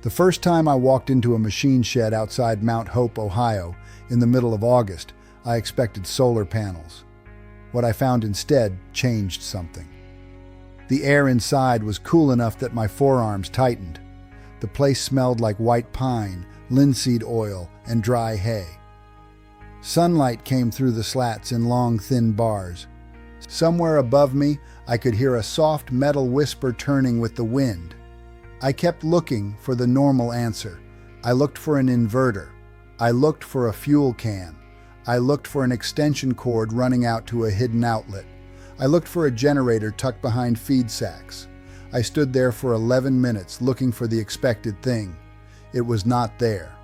The first time I walked into a machine shed outside Mount Hope, Ohio, in the middle of August, I expected solar panels. What I found instead changed something. The air inside was cool enough that my forearms tightened. The place smelled like white pine, linseed oil, and dry hay. Sunlight came through the slats in long, thin bars. Somewhere above me, I could hear a soft metal whisper turning with the wind. I kept looking for the normal answer. I looked for an inverter. I looked for a fuel can. I looked for an extension cord running out to a hidden outlet. I looked for a generator tucked behind feed sacks. I stood there for 11 minutes looking for the expected thing. It was not there.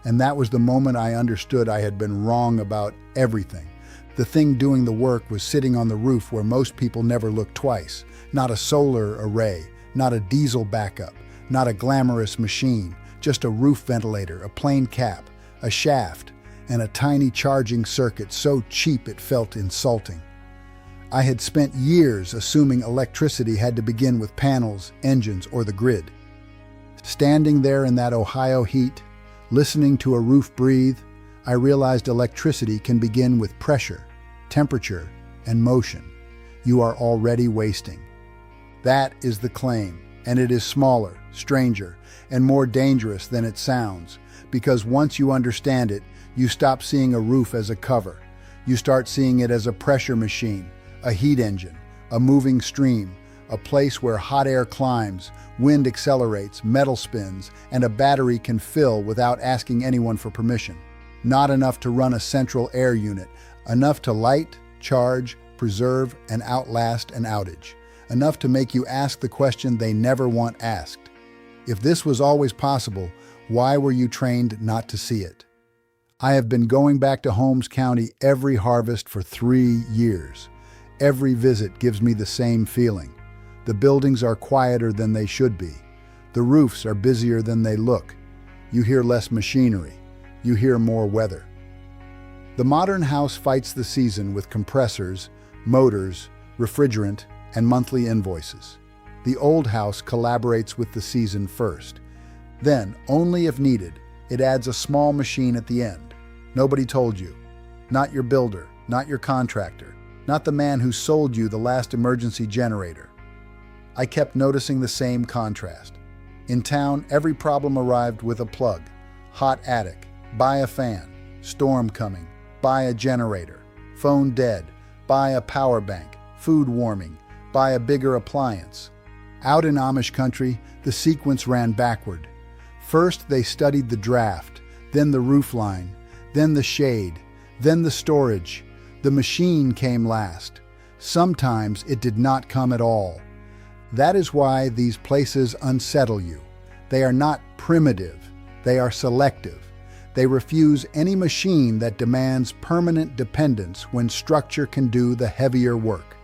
And that was the moment I understood I had been wrong about everything. The thing doing the work was sitting on the roof where most people never look twice. Not a solar array, not a diesel backup, not a glamorous machine, just a roof ventilator, a plain cap, a shaft, and a tiny charging circuit so cheap it felt insulting. I had spent years assuming electricity had to begin with panels, engines, or the grid. Standing there in that Ohio heat, listening to a roof breathe, I realized electricity can begin with pressure, temperature, and motion. You are already wasting. That is the claim, and it is smaller, stranger, and more dangerous than it sounds, because once you understand it, you stop seeing a roof as a cover. You start seeing it as a pressure machine, a heat engine, a moving stream, a place where hot air climbs, wind accelerates, metal spins, and a battery can fill without asking anyone for permission. Not enough to run a central air unit, enough to light, charge, preserve, and outlast an outage. Enough to make you ask the question they never want asked. If this was always possible, why were you trained not to see it? I have been going back to Holmes County every harvest for 3 years. Every visit gives me the same feeling. The buildings are quieter than they should be. The roofs are busier than they look. You hear less machinery. You hear more weather. The modern house fights the season with compressors, motors, refrigerant, and monthly invoices. The old house collaborates with the season first. Then, only if needed, it adds a small machine at the end. Nobody told you. Not your builder, not your contractor, not the man who sold you the last emergency generator. I kept noticing the same contrast. In town, every problem arrived with a plug. Hot attic, buy a fan, storm coming, buy a generator, phone dead, buy a power bank, food warming, buy a bigger appliance. Out in Amish country, the sequence ran backward. First, they studied the draft, then the roof line, then the shade, then the storage. The machine came last. Sometimes it did not come at all. That is why these places unsettle you. They are not primitive, they are selective. They refuse any machine that demands permanent dependence when structure can do the heavier work.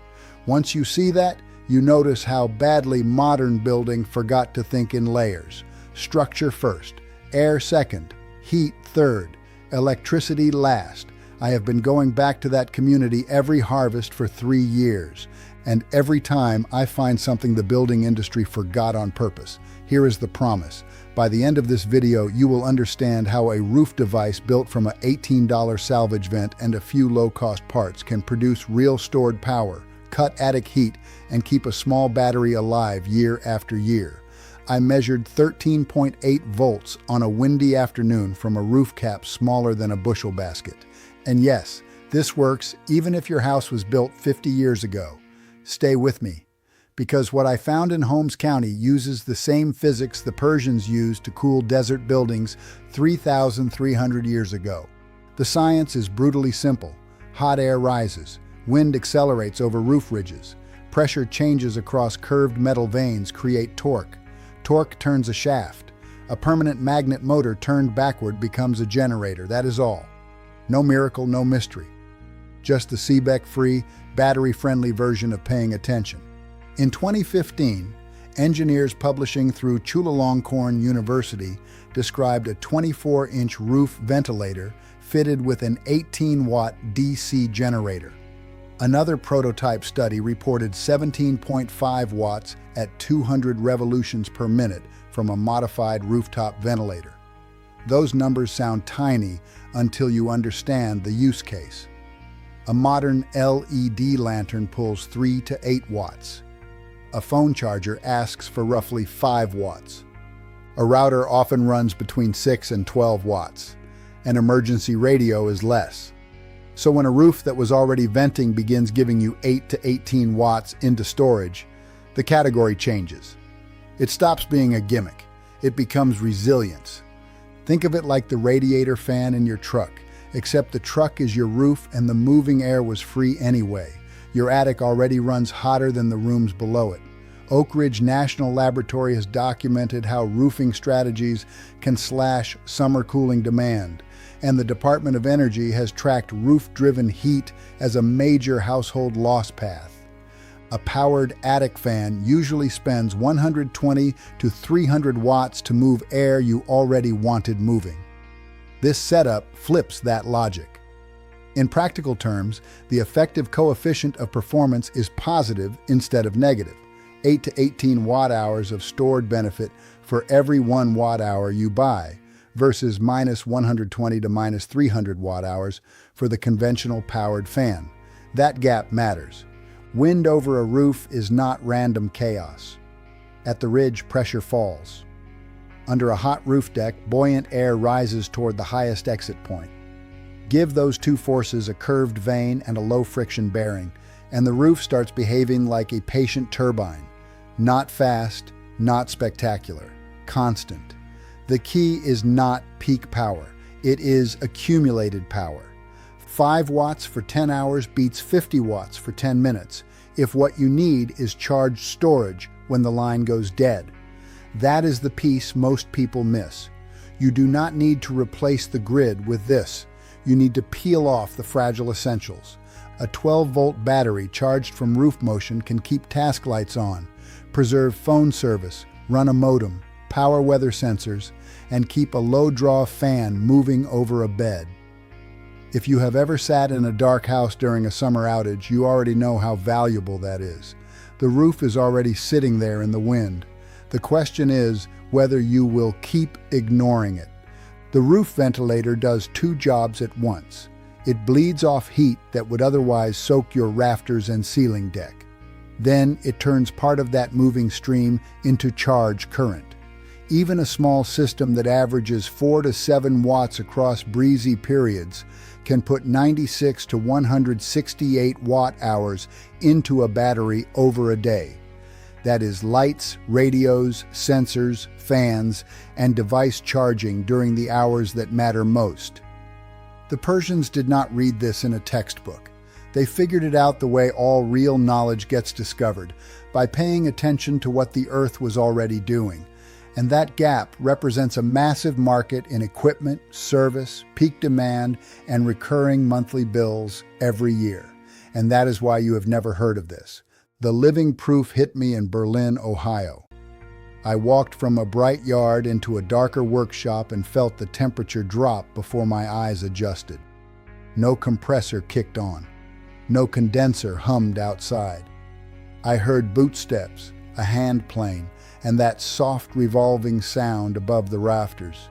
Once you see that, you notice how badly modern building forgot to think in layers. Structure first, air second, heat third, electricity last. I have been going back to that community every harvest for 3 years, and every time I find something the building industry forgot on purpose. Here is the promise. By the end of this video, you will understand how a roof device built from an $18 salvage vent and a few low-cost parts can produce real stored power, cut attic heat, and keep a small battery alive year after year. I measured 13.8 volts on a windy afternoon from a roof cap smaller than a bushel basket. And yes, this works even if your house was built 50 years ago. Stay with me, because what I found in Holmes County uses the same physics the Persians used to cool desert buildings 3,300 years ago. The science is brutally simple. Hot air rises, wind accelerates over roof ridges, pressure changes across curved metal veins create torque. Torque turns a shaft. A permanent magnet motor turned backward becomes a generator, that is all. No miracle, no mystery. Just the Seebeck-free, battery-friendly version of paying attention. In 2015, engineers publishing through Chulalongkorn University described a 24-inch roof ventilator fitted with an 18-watt DC generator. Another prototype study reported 17.5 watts at 200 revolutions per minute from from a modified rooftop ventilator. Those numbers sound tiny until you understand the use case. A modern LED lantern pulls 3 to 8 watts. A phone charger asks for roughly 5 watts. A router often runs between 6 and 12 watts. An emergency radio is less. So when a roof that was already venting begins giving you 8 to 18 watts into storage, the category changes. It stops being a gimmick. It becomes resilience. Think of it like the radiator fan in your truck, except the truck is your roof and the moving air was free anyway. Your attic already runs hotter than the rooms below it. Oak Ridge National Laboratory has documented how roofing strategies can slash summer cooling demand, and the Department of Energy has tracked roof-driven heat as a major household loss path. A powered attic fan usually spends 120 to 300 watts to move air you already wanted moving. This setup flips that logic. In practical terms, the effective coefficient of performance is positive instead of negative. 8 to 18 watt-hours of stored benefit for every 1 watt-hour you buy, versus minus 120 to minus 300 watt-hours for the conventional powered fan. That gap matters. Wind over a roof is not random chaos. At the ridge, pressure falls. Under a hot roof deck, buoyant air rises toward the highest exit point. Give those two forces a curved vane and a low-friction bearing, and the roof starts behaving like a patient turbine. Not fast, not spectacular, constant. The key is not peak power. It is accumulated power. 5 watts for 10 hours beats 50 watts for 10 minutes if what you need is charged storage when the line goes dead. That is the piece most people miss. You do not need to replace the grid with this. You need to peel off the fragile essentials. A 12-volt battery charged from roof motion can keep task lights on, preserve phone service, run a modem, power weather sensors, and keep a low-draw fan moving over a bed. If you have ever sat in a dark house during a summer outage, you already know how valuable that is. The roof is already sitting there in the wind. The question is whether you will keep ignoring it. The roof ventilator does 2 jobs at once. It bleeds off heat that would otherwise soak your rafters and ceiling deck. Then it turns part of that moving stream into charge current. Even a small system that averages 4 to 7 watts across breezy periods can put 96 to 168 watt-hours into a battery over a day. That is lights, radios, sensors, fans, and device charging during the hours that matter most. The Persians did not read this in a textbook. They figured it out the way all real knowledge gets discovered, by paying attention to what the Earth was already doing. And that gap represents a massive market in equipment, service, peak demand, and recurring monthly bills every year. And that is why you have never heard of this. The living proof hit me in Berlin, Ohio. I walked from a bright yard into a darker workshop and felt the temperature drop before my eyes adjusted. No compressor kicked on. No condenser hummed outside. I heard bootsteps, a hand plane, and that soft revolving sound above the rafters.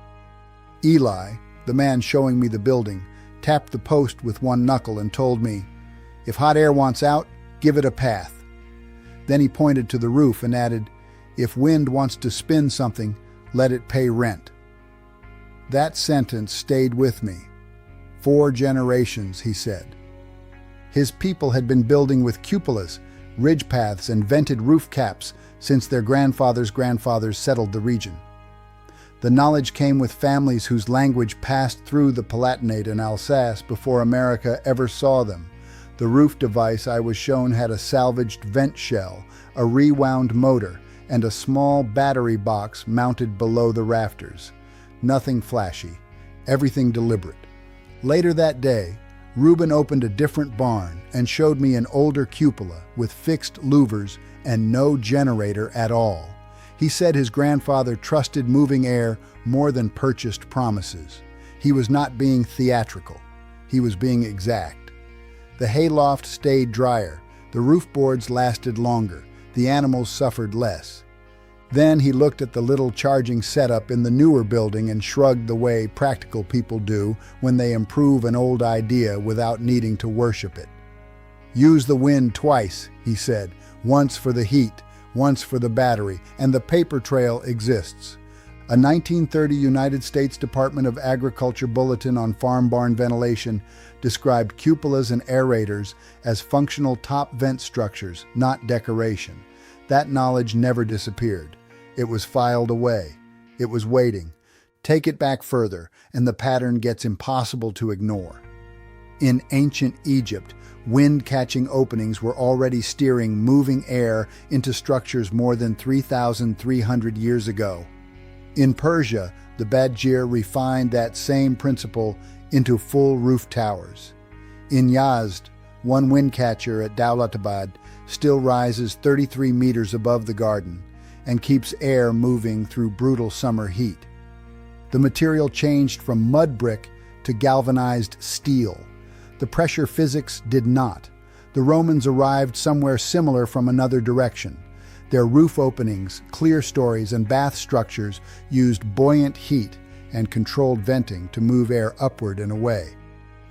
Eli, the man showing me the building, tapped the post with one knuckle and told me, "If hot air wants out, give it a path." Then he pointed to the roof and added, "If wind wants to spin something, let it pay rent." That sentence stayed with me. 4 generations, he said. His people had been building with cupolas, ridge paths, and vented roof caps since their grandfathers' grandfathers settled the region. The knowledge came with families whose language passed through the Palatinate in Alsace before America ever saw them. The roof device I was shown had a salvaged vent shell, a rewound motor, and a small battery box mounted below the rafters. Nothing flashy, everything deliberate. Later that day, Reuben opened a different barn and showed me an older cupola with fixed louvers and no generator at all. He said his grandfather trusted moving air more than purchased promises. He was not being theatrical. He was being exact. The hayloft stayed drier. The roof boards lasted longer. The animals suffered less. Then he looked at the little charging setup in the newer building and shrugged the way practical people do when they improve an old idea without needing to worship it. "Use the wind twice," he said, "once for the heat, once for the battery, and the paper trail exists." A 1930 United States Department of Agriculture bulletin on farm barn ventilation described cupolas and aerators as functional top vent structures, not decoration. That knowledge never disappeared. It was filed away. It was waiting. Take it back further, and the pattern gets impossible to ignore. In ancient Egypt, wind-catching openings were already steering moving air into structures more than 3,300 years ago. In Persia, the Badjir refined that same principle into full roof towers. In Yazd, one windcatcher at Dawlatabad still rises 33 meters above the garden and keeps air moving through brutal summer heat. The material changed from mud brick to galvanized steel. The pressure physics did not. The Romans arrived somewhere similar from another direction. Their roof openings, clerestories, and bath structures used buoyant heat and controlled venting to move air upward and away.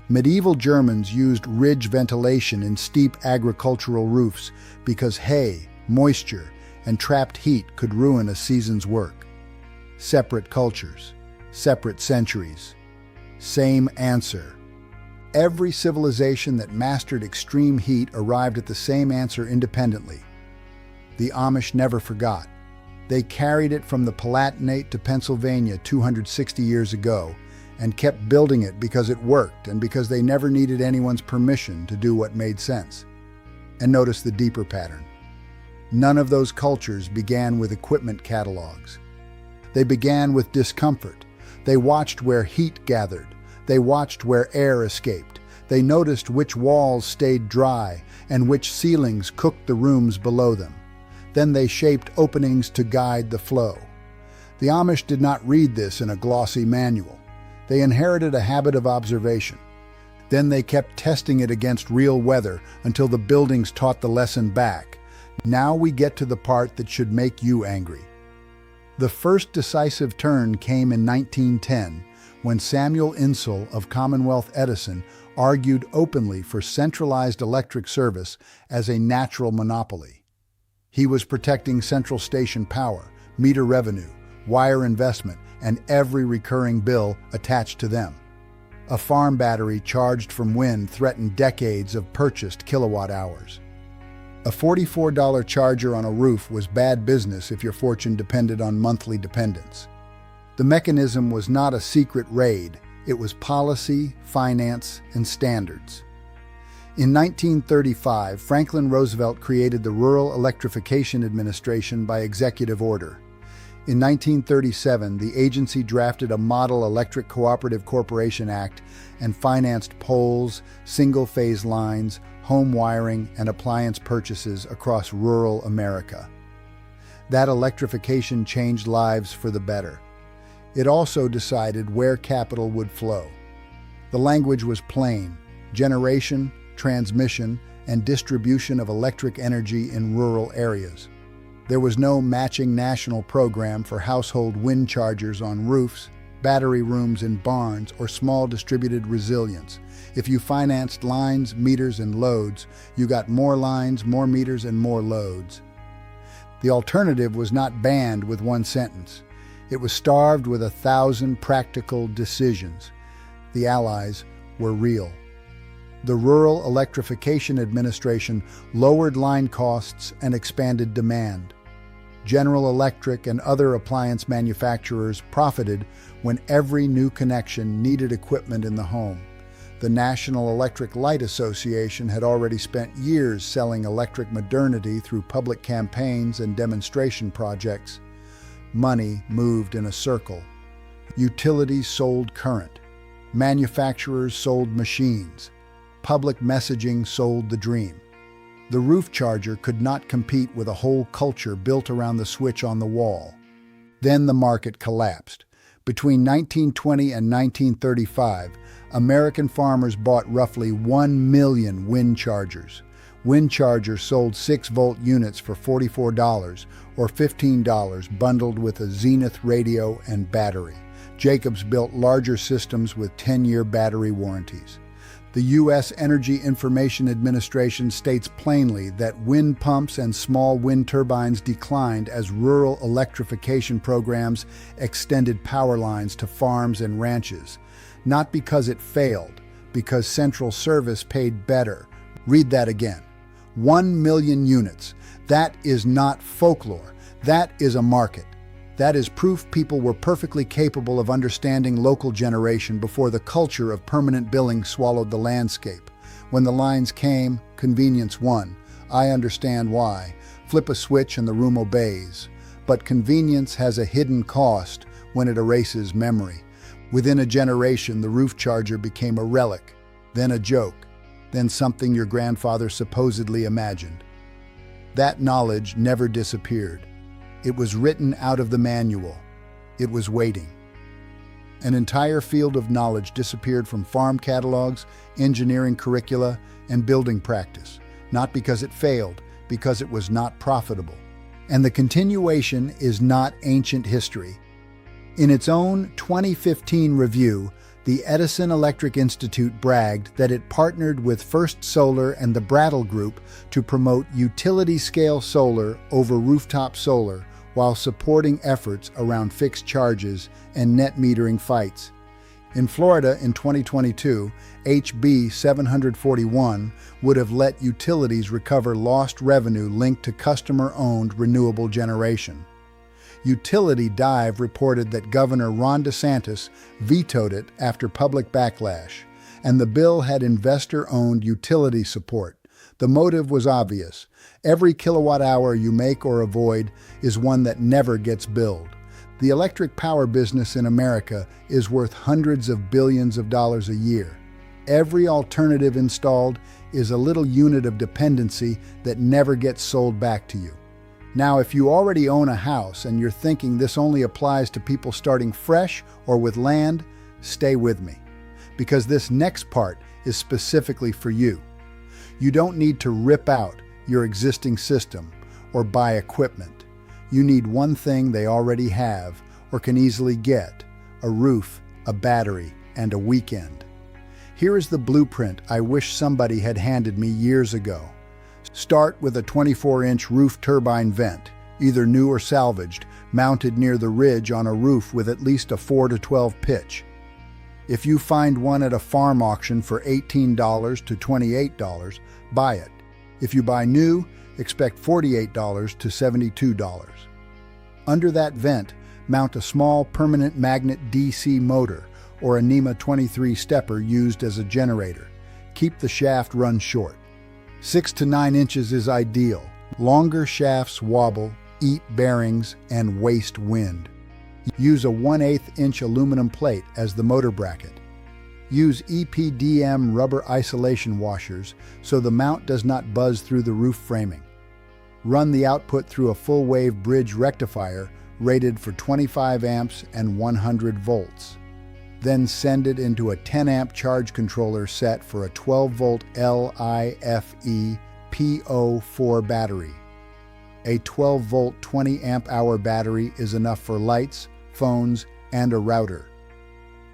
Medieval Germans used ridge ventilation in steep agricultural roofs because hay, moisture, and trapped heat could ruin a season's work. Separate cultures, separate centuries. Same answer. Every civilization that mastered extreme heat arrived at the same answer independently. The Amish never forgot. They carried it from the Palatinate to Pennsylvania 260 years ago and kept building it because it worked and because they never needed anyone's permission to do what made sense. And notice the deeper pattern. None of those cultures began with equipment catalogs. They began with discomfort. They watched where heat gathered. They watched where air escaped. They noticed which walls stayed dry and which ceilings cooked the rooms below them. Then they shaped openings to guide the flow. The Amish did not read this in a glossy manual. They inherited a habit of observation. Then they kept testing it against real weather until the buildings taught the lesson back. Now we get to the part that should make you angry. The first decisive turn came in 1910, when Samuel Insull of Commonwealth Edison argued openly for centralized electric service as a natural monopoly. He was protecting central station power, meter revenue, wire investment, and every recurring bill attached to them. A farm battery charged from wind threatened decades of purchased kilowatt hours. A $44 charger on a roof was bad business if your fortune depended on monthly dependence. The mechanism was not a secret raid, it was policy, finance, and standards. In 1935, Franklin Roosevelt created the Rural Electrification Administration by executive order. In 1937, the agency drafted a Model Electric Cooperative Corporation Act and financed poles, single-phase lines, home wiring, and appliance purchases across rural America. That electrification changed lives for the better. It also decided where capital would flow. The language was plain: generation, transmission, and distribution of electric energy in rural areas. There was no matching national program for household wind chargers on roofs, battery rooms in barns, or small distributed resilience. If you financed lines, meters, and loads, you got more lines, more meters, and more loads. The alternative was not banned with one sentence. It was starved with 1,000 practical decisions. The allies were real. The Rural Electrification Administration lowered line costs and expanded demand. General Electric and other appliance manufacturers profited when every new connection needed equipment in the home. The National Electric Light Association had already spent years selling electric modernity through public campaigns and demonstration projects. Money moved in a circle. Utilities sold current. Manufacturers sold machines. Public messaging sold the dream. The roof charger could not compete with a whole culture built around the switch on the wall. Then the market collapsed. Between 1920 and 1935, American farmers bought roughly 1 million wind chargers. Wind Charger sold 6-volt units for $44 or $15 bundled with a Zenith radio and battery. Jacobs built larger systems with 10-year battery warranties. The U.S. Energy Information Administration states plainly that wind pumps and small wind turbines declined as rural electrification programs extended power lines to farms and ranches. Not because it failed, because Central Service paid better. Read that again. 1 million units. That is not folklore. That is a market. That is proof people were perfectly capable of understanding local generation before the culture of permanent billing swallowed the landscape. When the lines came, convenience won. I understand why. Flip a switch and the room obeys. But convenience has a hidden cost when it erases memory. Within a generation, the roof charger became a relic, then a joke, then something your grandfather supposedly imagined. That knowledge never disappeared. It was written out of the manual. It was waiting. An entire field of knowledge disappeared from farm catalogs, engineering curricula, and building practice, not because it failed, because it was not profitable. And the continuation is not ancient history. In its own 2015 review, the Edison Electric Institute bragged that it partnered with First Solar and the Brattle Group to promote utility-scale solar over rooftop solar while supporting efforts around fixed charges and net metering fights. In Florida in 2022, HB 741 would have let utilities recover lost revenue linked to customer-owned renewable generation. Utility Dive reported that Governor Ron DeSantis vetoed it after public backlash, and the bill had investor-owned utility support. The motive was obvious. Every kilowatt-hour you make or avoid is one that never gets billed. The electric power business in America is worth hundreds of billions of dollars a year. Every alternative installed is a little unit of dependency that never gets sold back to you. Now, if you already own a house and you're thinking this only applies to people starting fresh or with land, stay with me, because this next part is specifically for you. You don't need to rip out your existing system or buy equipment. You need one thing they already have or can easily get: a roof, a battery, and a weekend. Here is the blueprint I wish somebody had handed me years ago. Start with a 24-inch roof turbine vent, either new or salvaged, mounted near the ridge on a roof with at least a 4 to 12 pitch. If you find one at a farm auction for $18 to $28, buy it. If you buy new, expect $48 to $72. Under that vent, mount a small permanent magnet DC motor or a NEMA 23 stepper used as a generator. Keep the shaft run short. 6 to 9 inches is ideal. Longer shafts wobble, eat bearings, and waste wind. Use a 1/8 inch aluminum plate as the motor bracket. Use EPDM rubber isolation washers so the mount does not buzz through the roof framing. Run the output through a full-wave bridge rectifier rated for 25 amps and 100 volts. Then send it into a 10-amp charge controller set for a 12-volt LIFE PO4 battery. A 12-volt 20-amp-hour battery is enough for lights, phones, and a router.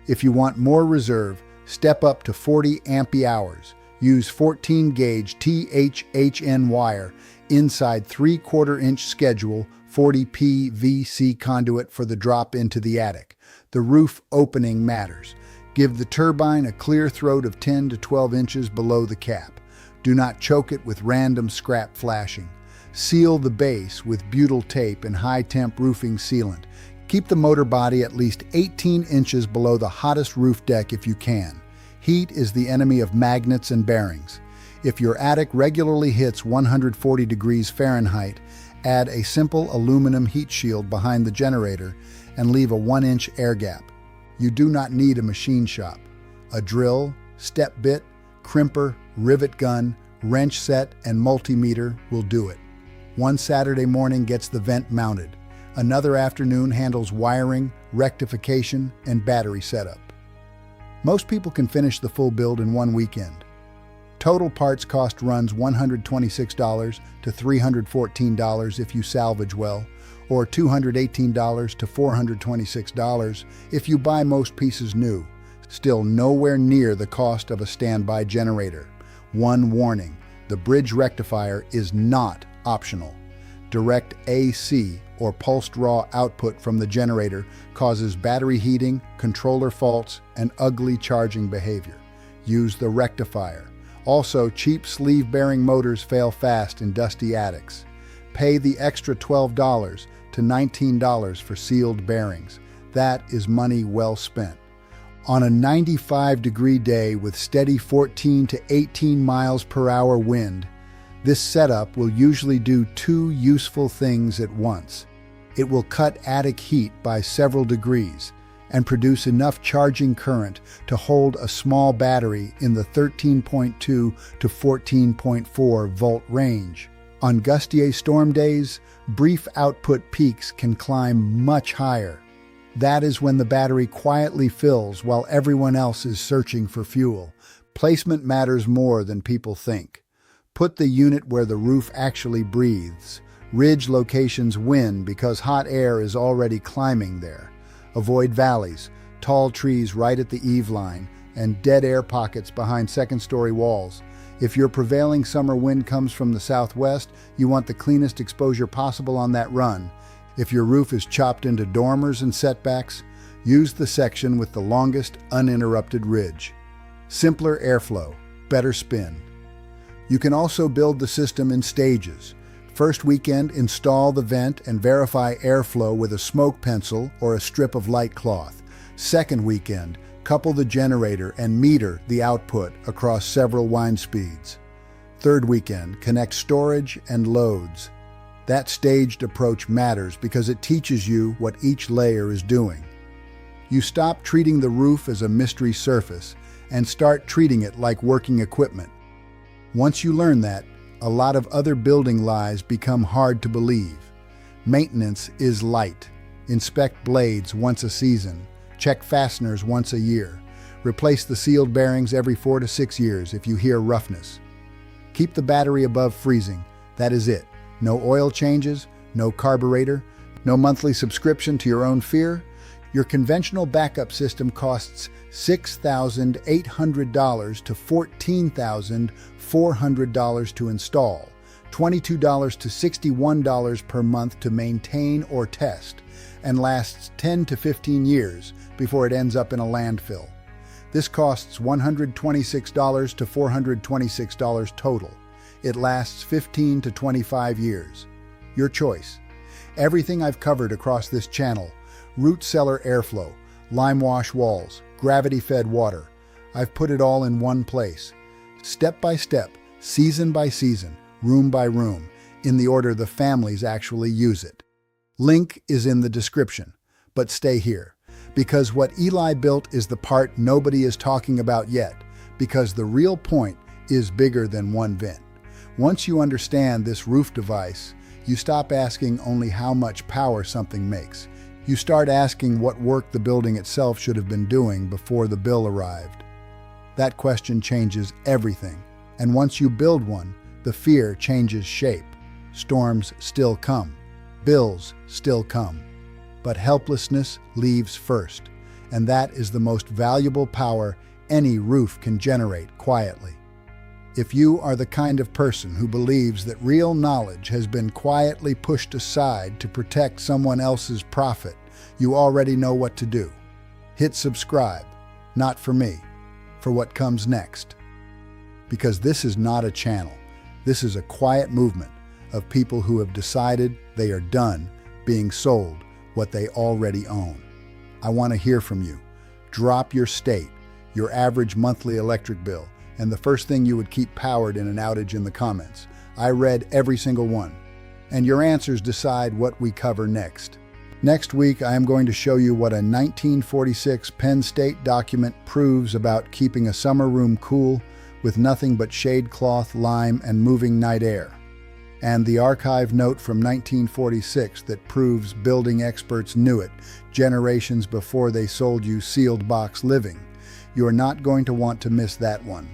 If you want more reserve, step up to 40 ampy hours. Use 14-gauge THHN wire inside 3/4-inch schedule 40 PVC conduit for the drop into the attic. The roof opening matters. Give the turbine a clear throat of 10 to 12 inches below the cap. Do not choke it with random scrap flashing. Seal the base with butyl tape and high-temp roofing sealant. Keep the motor body at least 18 inches below the hottest roof deck if you can. Heat is the enemy of magnets and bearings. If your attic regularly hits 140 degrees Fahrenheit, add a simple aluminum heat shield behind the generator and leave a 1-inch air gap. You do not need a machine shop. A drill, step bit, crimper, rivet gun, wrench set, and multimeter will do it. One Saturday morning gets the vent mounted. Another afternoon handles wiring, rectification, and battery setup. Most people can finish the full build in one weekend. Total parts cost runs $126 to $314 if you salvage well, or $218 to $426 if you buy most pieces new. Still nowhere near the cost of a standby generator. One warning, the bridge rectifier is not optional. Direct AC or pulsed raw output from the generator causes battery heating, controller faults, and ugly charging behavior. Use the rectifier. Also, cheap sleeve-bearing motors fail fast in dusty attics. Pay the extra $12 to $19 for sealed bearings. That is money well spent. On a 95-degree day with steady 14 to 18 miles per hour wind, this setup will usually do two useful things at once. It will cut attic heat by several degrees and produce enough charging current to hold a small battery in the 13.2 to 14.4 volt range. On gusty storm days, brief output peaks can climb much higher. That is when the battery quietly fills while everyone else is searching for fuel. Placement matters more than people think. Put the unit where the roof actually breathes. Ridge locations win because hot air is already climbing there. Avoid valleys, tall trees right at the eave line, and dead air pockets behind second-story walls. If your prevailing summer wind comes from the southwest, you want the cleanest exposure possible on that run. If your roof is chopped into dormers and setbacks, use the section with the longest uninterrupted ridge. Simpler airflow, better spin. You can also build the system in stages. First weekend, install the vent and verify airflow with a smoke pencil or a strip of light cloth. Second weekend, couple the generator and meter the output across several wind speeds. Third weekend, connect storage and loads. That staged approach matters because it teaches you what each layer is doing. You stop treating the roof as a mystery surface and start treating it like working equipment. Once you learn that, a lot of other building lies become hard to believe. Maintenance is light. Inspect blades once a season. Check fasteners once a year. Replace the sealed bearings every 4 to 6 years if you hear roughness. Keep the battery above freezing. That is it. No oil changes, no carburetor, no monthly subscription to your own fear. Your conventional backup system costs $6,800 to $14,400 to install, $22 to $61 per month to maintain or test, and lasts 10 to 15 years before it ends up in a landfill. This costs $126 to $426 total. It lasts 15 to 25 years. Your choice. Everything I've covered across this channel, root cellar airflow, lime wash walls, gravity-fed water, I've put it all in one place. Step by step, season by season, room by room, in the order the families actually use it. Link is in the description, but stay here, because what Eli built is the part nobody is talking about yet, because the real point is bigger than one vent. Once you understand this roof device, you stop asking only how much power something makes. You start asking what work the building itself should have been doing before the bill arrived. That question changes everything, and once you build one, the fear changes shape. Storms still come, bills still come, but helplessness leaves first, and that is the most valuable power any roof can generate quietly. If you are the kind of person who believes that real knowledge has been quietly pushed aside to protect someone else's profit, you already know what to do. Hit subscribe, not for me, for what comes next. Because this is not a channel. This is a quiet movement of people who have decided they are done being sold what they already own. I want to hear from you. Drop your state, your average monthly electric bill, and the first thing you would keep powered in an outage in the comments. I read every single one. And your answers decide what we cover next. Next week, I am going to show you what a 1946 Penn State document proves about keeping a summer room cool with nothing but shade cloth, lime, and moving night air. And the archive note from 1946 that proves building experts knew it generations before they sold you sealed box living. You are not going to want to miss that one.